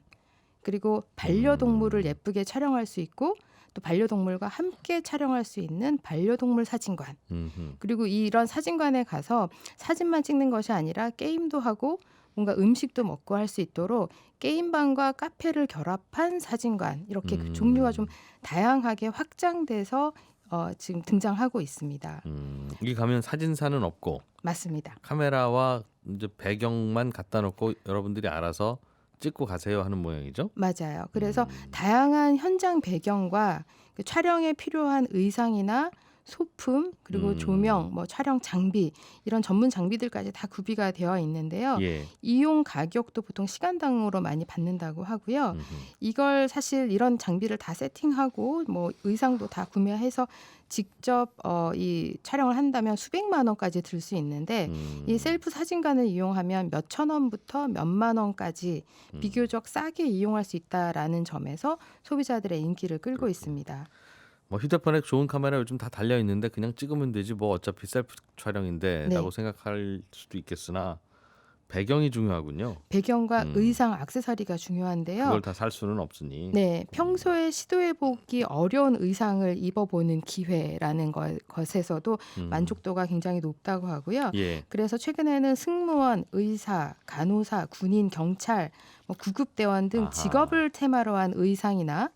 [SPEAKER 3] 그리고 반려동물을 예쁘게 촬영할 수 있고 또 반려동물과 함께 촬영할 수 있는 반려동물 사진관.
[SPEAKER 1] 음흠.
[SPEAKER 3] 그리고 이런 사진관에 가서 사진만 찍는 것이 아니라 게임도 하고 뭔가 음식도 먹고 할 수 있도록 게임방과 카페를 결합한 사진관 이렇게 그 종류가 좀 다양하게 확장돼서 지금 등장하고 있습니다.
[SPEAKER 1] 여기 가면 사진사는 없고
[SPEAKER 3] 맞습니다.
[SPEAKER 1] 카메라와 이제 배경만 갖다 놓고 여러분들이 알아서 찍고 가세요 하는 모양이죠?
[SPEAKER 3] 맞아요. 그래서 다양한 현장 배경과 그 촬영에 필요한 의상이나 소품 그리고 조명, 뭐 촬영 장비 이런 전문 장비들까지 다 구비가 되어 있는데요.
[SPEAKER 1] 예.
[SPEAKER 3] 이용 가격도 보통 시간당으로 많이 받는다고 하고요. 이걸 사실 이런 장비를 다 세팅하고 뭐 의상도 다 구매해서 직접 이 촬영을 한다면 수백만 원까지 들 수 있는데 이 셀프 사진관을 이용하면 몇천 원부터 몇만 원까지 비교적 싸게 이용할 수 있다라는 점에서 소비자들의 인기를 끌고 있습니다.
[SPEAKER 1] 뭐 휴대폰에 좋은 카메라 요즘 다 달려 있는데 그냥 찍으면 되지 뭐 어차피 셀프 촬영인데라고
[SPEAKER 3] 네.
[SPEAKER 1] 생각할 수도 있겠으나 배경이 중요하군요.
[SPEAKER 3] 배경과 의상, 액세서리가 중요한데요.
[SPEAKER 1] 그걸 다 살 수는 없으니.
[SPEAKER 3] 네, 평소에 시도해보기 어려운 의상을 입어보는 기회라는 것에서도 만족도가 굉장히 높다고 하고요.
[SPEAKER 1] 예.
[SPEAKER 3] 그래서 최근에는 승무원, 의사, 간호사, 군인, 경찰, 뭐 구급대원 등
[SPEAKER 1] 아하.
[SPEAKER 3] 직업을 테마로 한 의상이나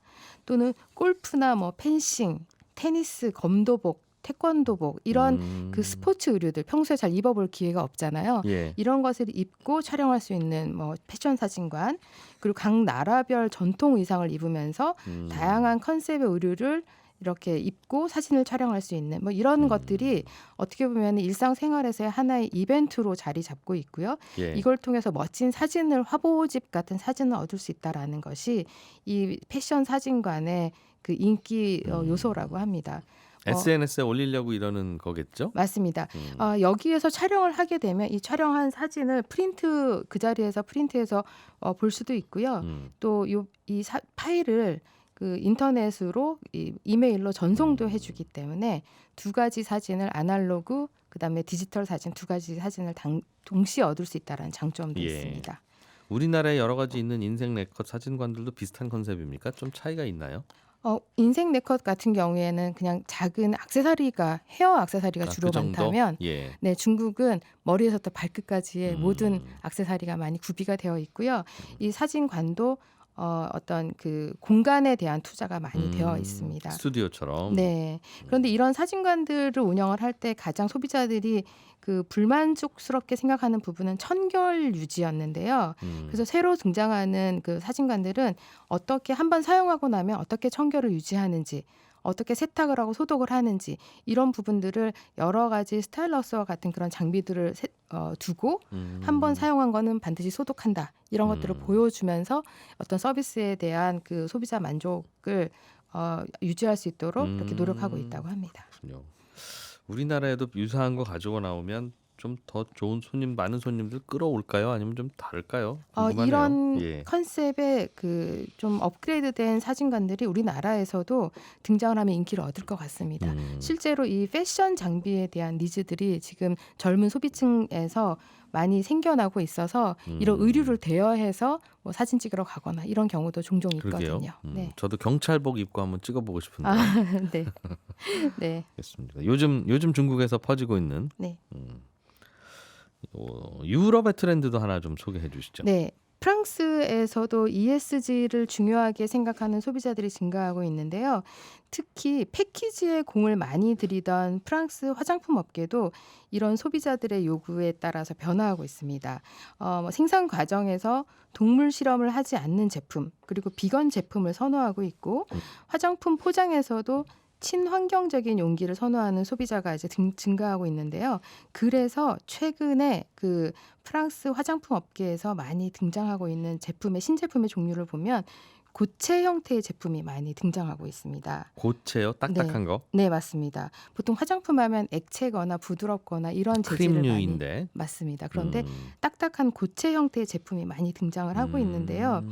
[SPEAKER 3] 또는 골프나 뭐 펜싱, 테니스, 검도복, 태권도복 이런 그 스포츠 의류들 평소에 잘 입어볼 기회가 없잖아요.
[SPEAKER 1] 예.
[SPEAKER 3] 이런 것을 입고 촬영할 수 있는 뭐 패션 사진관 그리고 각 나라별 전통 의상을 입으면서 다양한 컨셉의 의류를 이렇게 입고 사진을 촬영할 수 있는 뭐 이런 것들이 어떻게 보면 일상생활에서의 하나의 이벤트로 자리 잡고 있고요.
[SPEAKER 1] 예.
[SPEAKER 3] 이걸 통해서 멋진 사진을 화보집 같은 사진을 얻을 수 있다라는 것이 이 패션 사진관의 그 인기 요소라고 합니다.
[SPEAKER 1] SNS에 올리려고 이러는 거겠죠?
[SPEAKER 3] 맞습니다. 여기에서 촬영을 하게 되면 이 촬영한 사진을 프린트 그 자리에서 프린트해서 볼 수도 있고요. 또 이 파일을 그 인터넷으로 이메일로 전송도 해주기 때문에 두 가지 사진을 아날로그 그다음에 디지털 사진 두 가지 사진을 동시에 얻을 수 있다는 장점도
[SPEAKER 1] 예.
[SPEAKER 3] 있습니다.
[SPEAKER 1] 우리나라에 여러 가지 있는 인생 네컷 사진관들도 비슷한 컨셉입니까? 좀 차이가 있나요?
[SPEAKER 3] 인생 네컷 같은 경우에는 그냥 작은 액세서리가 헤어 액세서리가 주로
[SPEAKER 1] 그 정도?
[SPEAKER 3] 많다면
[SPEAKER 1] 예.
[SPEAKER 3] 네, 중국은 머리에서부터 발끝까지의 모든 액세서리가 많이 구비가 되어 있고요. 이 사진관도 어떤 그 공간에 대한 투자가 많이 되어 있습니다.
[SPEAKER 1] 스튜디오처럼.
[SPEAKER 3] 네. 그런데 이런 사진관들을 운영을 할 때 가장 소비자들이 그 불만족스럽게 생각하는 부분은 청결 유지였는데요. 그래서 새로 등장하는 그 사진관들은 어떻게 한번 사용하고 나면 어떻게 청결을 유지하는지 어떻게 세탁을 하고 소독을 하는지 이런 부분들을 여러 가지 스타일러스와 같은 그런 장비들을 두고 한번 사용한 거는 반드시 소독한다. 이런 것들을 보여주면서 어떤 서비스에 대한 그 소비자 만족을 유지할 수 있도록 이렇게 노력하고 있다고 합니다.
[SPEAKER 1] 그렇군요. 우리나라에도 유사한 거 가지고 나오면 좀 더 좋은 많은 손님들 끌어올까요? 아니면 좀 다를까요? 궁금하네요.
[SPEAKER 3] 이런
[SPEAKER 1] 예.
[SPEAKER 3] 컨셉의 그 좀 업그레이드된 사진관들이 우리나라에서도 등장을 하면 인기를 얻을 것 같습니다. 실제로 이 패션 장비에 대한 니즈들이 지금 젊은 소비층에서 많이 생겨나고 있어서 이런 의류를 대여해서 뭐 사진 찍으러 가거나 이런 경우도 종종
[SPEAKER 1] 그러게요.
[SPEAKER 3] 있거든요. 네.
[SPEAKER 1] 저도 경찰복 입고 한번 찍어보고 싶은데.
[SPEAKER 3] 네. 네.
[SPEAKER 1] 알겠습니다. 요즘 중국에서 퍼지고 있는
[SPEAKER 3] 네.
[SPEAKER 1] 유럽의 트렌드도 하나 좀 소개해 주시죠.
[SPEAKER 3] 네. 프랑스에서도 ESG를 중요하게 생각하는 소비자들이 증가하고 있는데요. 특히 패키지에 공을 많이 들이던 프랑스 화장품 업계도 이런 소비자들의 요구에 따라서 변화하고 있습니다. 생산 과정에서 동물 실험을 하지 않는 제품 그리고 비건 제품을 선호하고 있고 화장품 포장에서도 친환경적인 용기를 선호하는 소비자가 이제 증가하고 있는데요. 그래서 최근에 그 프랑스 화장품 업계에서 많이 등장하고 있는 신제품의 종류를 보면 고체 형태의 제품이 많이 등장하고 있습니다.
[SPEAKER 1] 고체요? 딱딱한 거?
[SPEAKER 3] 네, 맞습니다. 보통 화장품 하면 액체거나 부드럽거나 이런 재질을
[SPEAKER 1] 크림류인데.
[SPEAKER 3] 많이 맞습니다. 그런데 딱딱한 고체 형태의 제품이 많이 등장을 하고 있는데요.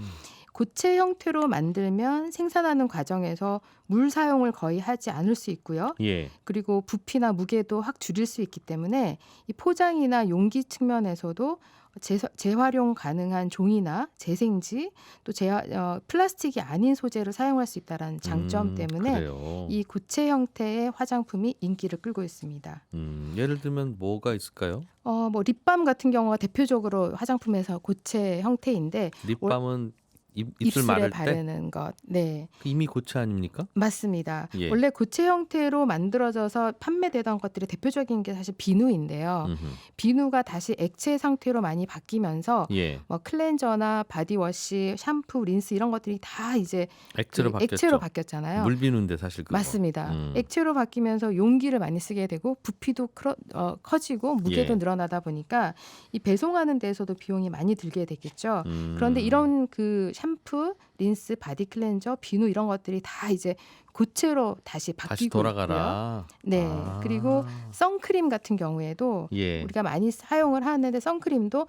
[SPEAKER 3] 고체 형태로 만들면 생산하는 과정에서 물 사용을 거의 하지 않을 수 있고요.
[SPEAKER 1] 예.
[SPEAKER 3] 그리고 부피나 무게도 확 줄일 수 있기 때문에 이 포장이나 용기 측면에서도 재활용 가능한 종이나 재생지 또 플라스틱이 아닌 소재를 사용할 수 있다는 장점 때문에
[SPEAKER 1] 그래요.
[SPEAKER 3] 이 고체 형태의 화장품이 인기를 끌고 있습니다.
[SPEAKER 1] 예를 들면 뭐가 있을까요?
[SPEAKER 3] 뭐 립밤 같은 경우가 대표적으로 화장품에서 고체 형태인데
[SPEAKER 1] 립밤은 입술
[SPEAKER 3] 입술에
[SPEAKER 1] 마를 때
[SPEAKER 3] 바르는 것. 네.
[SPEAKER 1] 이미 고체 아닙니까?
[SPEAKER 3] 맞습니다.
[SPEAKER 1] 예.
[SPEAKER 3] 원래 고체 형태로 만들어져서 판매되던 것들의 대표적인 게 사실 비누인데요.
[SPEAKER 1] 음흠.
[SPEAKER 3] 비누가 다시 액체 상태로 많이 바뀌면서
[SPEAKER 1] 예.
[SPEAKER 3] 뭐 클렌저나 바디워시, 샴푸, 린스 이런 것들이 다 이제
[SPEAKER 1] 액체로 바뀌었죠.
[SPEAKER 3] 액체로 바뀌었잖아요.
[SPEAKER 1] 물비누인데 사실 그거.
[SPEAKER 3] 맞습니다. 액체로 바뀌면서 용기를 많이 쓰게 되고 부피도 커지고 무게도
[SPEAKER 1] 예.
[SPEAKER 3] 늘어나다 보니까 이 배송하는 데에서도 비용이 많이 들게 되겠죠. 그런데
[SPEAKER 1] 음.
[SPEAKER 3] 이런 그 샴푸, 린스, 바디 클렌저, 비누 이런 것들이 다 이제 고체로 다시 바뀌고
[SPEAKER 1] 다시
[SPEAKER 3] 있고요.
[SPEAKER 1] 돌아가라.
[SPEAKER 3] 네.
[SPEAKER 1] 아.
[SPEAKER 3] 그리고 선크림 같은 경우에도
[SPEAKER 1] 예.
[SPEAKER 3] 우리가 많이 사용을 하는데 선크림도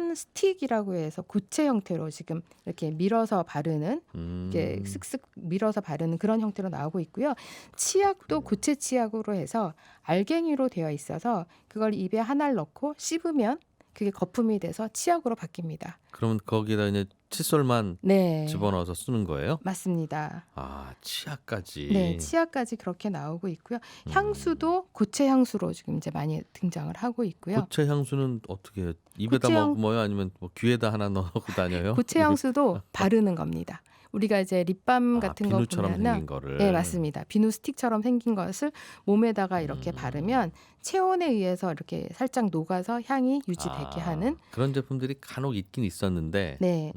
[SPEAKER 3] 선스틱이라고 해서 고체 형태로 지금 이렇게 밀어서 바르는 이렇게 쓱쓱 밀어서 바르는 그런 형태로 나오고 있고요. 치약도 고체 치약으로 해서 알갱이로 되어 있어서 그걸 입에 하나를 넣고 씹으면 그게 거품이 돼서 치약으로 바뀝니다.
[SPEAKER 1] 그러면 거기다 이제 칫솔만
[SPEAKER 3] 네.
[SPEAKER 1] 집어넣어서 쓰는 거예요?
[SPEAKER 3] 맞습니다.
[SPEAKER 1] 아, 치약까지.
[SPEAKER 3] 네, 치약까지 그렇게 나오고 있고요. 향수도 고체 향수로 지금 이제 많이 등장을 하고 있고요.
[SPEAKER 1] 고체 향수는 어떻게 입에다
[SPEAKER 3] 고체 향-
[SPEAKER 1] 머금어요? 아니면 뭐 귀에다 하나 넣고 다녀요?
[SPEAKER 3] 고체 향수도 바르는 겁니다. 우리가 이제 립밤 같은 거
[SPEAKER 1] 비누처럼
[SPEAKER 3] 보면은
[SPEAKER 1] 생긴 거를.
[SPEAKER 3] 네, 맞습니다. 비누 스틱처럼 생긴 것을 몸에다가 이렇게 바르면 체온에 의해서 이렇게 살짝 녹아서 향이 유지되게 하는
[SPEAKER 1] 그런 제품들이 간혹 있긴 있었는데
[SPEAKER 3] 네.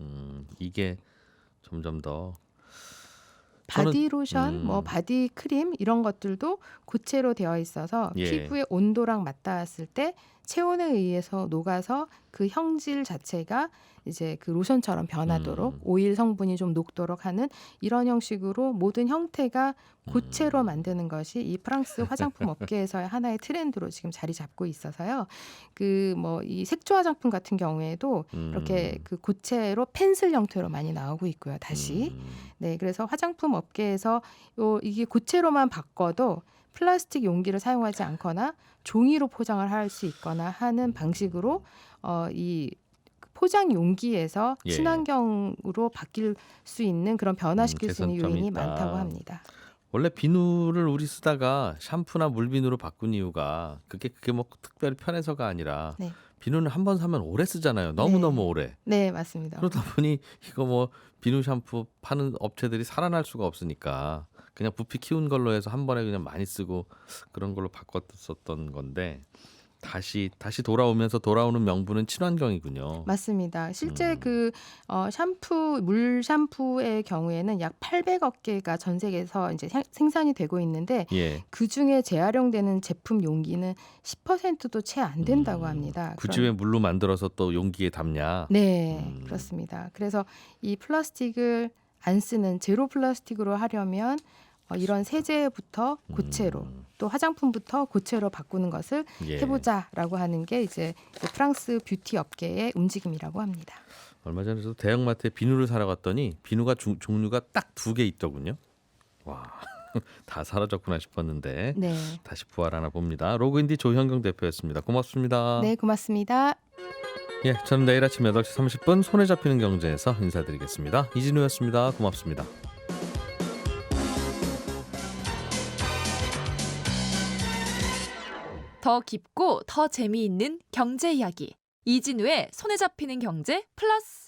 [SPEAKER 1] 이게 점점 더
[SPEAKER 3] 바디 로션,
[SPEAKER 1] 음.
[SPEAKER 3] 뭐 바디 크림 이런 것들도 고체로 되어 있어서
[SPEAKER 1] 예.
[SPEAKER 3] 피부의 온도랑 맞닿았을 때 체온에 의해서 녹아서 그 형질 자체가 이제 그 로션처럼 변하도록 오일 성분이 좀 녹도록 하는 이런 형식으로 모든 형태가 고체로 만드는 것이 이 프랑스 화장품 업계에서의 하나의 트렌드로 지금 자리 잡고 있어서요. 그 뭐 이 색조 화장품 같은 경우에도 이렇게 그 고체로 펜슬 형태로 많이 나오고 있고요. 다시. 네, 그래서 화장품 업계에서 이게 고체로만 바꿔도 플라스틱 용기를 사용하지 않거나 종이로 포장을 할 수 있거나 하는 방식으로 이 포장 용기에서
[SPEAKER 1] 예.
[SPEAKER 3] 친환경으로 바뀔 수 있는 그런 변화시킬 수 있는
[SPEAKER 1] 개선점이
[SPEAKER 3] 요인이
[SPEAKER 1] 있다.
[SPEAKER 3] 많다고 합니다.
[SPEAKER 1] 원래 비누를 우리 쓰다가 샴푸나 물비누로 바꾼 이유가 그게 뭐 특별히 편해서가 아니라
[SPEAKER 3] 네.
[SPEAKER 1] 비누는 한 번 사면 오래 쓰잖아요. 너무너무 오래.
[SPEAKER 3] 네, 맞습니다.
[SPEAKER 1] 그러다 보니 이거 뭐 비누 샴푸 파는 업체들이 살아날 수가 없으니까 그냥 부피 키운 걸로 해서 한 번에 그냥 많이 쓰고 그런 걸로 바꿨었던 건데 다시 돌아오면서 돌아오는 명분은 친환경이군요.
[SPEAKER 3] 맞습니다. 실제 그 물 샴푸의 경우에는 약 800억 개가 전 세계에서 이제 생산이 되고 있는데
[SPEAKER 1] 예.
[SPEAKER 3] 그 중에 재활용되는 제품 용기는 10%도 채 안 된다고 합니다.
[SPEAKER 1] 굳이 왜 물로 만들어서 또 용기에 담냐?
[SPEAKER 3] 네, 그렇습니다. 그래서 이 플라스틱을 안 쓰는 제로 플라스틱으로 하려면 이런 세제부터 고체로 또 화장품부터 고체로 바꾸는 것을
[SPEAKER 1] 예.
[SPEAKER 3] 해보자라고 하는 게 이제 프랑스 뷰티 업계의 움직임이라고 합니다.
[SPEAKER 1] 얼마 전에도 대형마트에 비누를 사러 갔더니 비누가 종류가 딱 2개 있더군요. 와, 다 사라졌구나 싶었는데
[SPEAKER 3] 네,
[SPEAKER 1] 다시 부활하나 봅니다. 로그인디 조현경 대표였습니다. 고맙습니다.
[SPEAKER 3] 네, 고맙습니다.
[SPEAKER 1] 예, 저는 내일 아침 8시 30분 손에 잡히는 경제에서 인사드리겠습니다. 이진우였습니다. 고맙습니다.
[SPEAKER 4] 더 깊고 더 재미있는 경제 이야기. 이진우의 손에 잡히는 경제 플러스.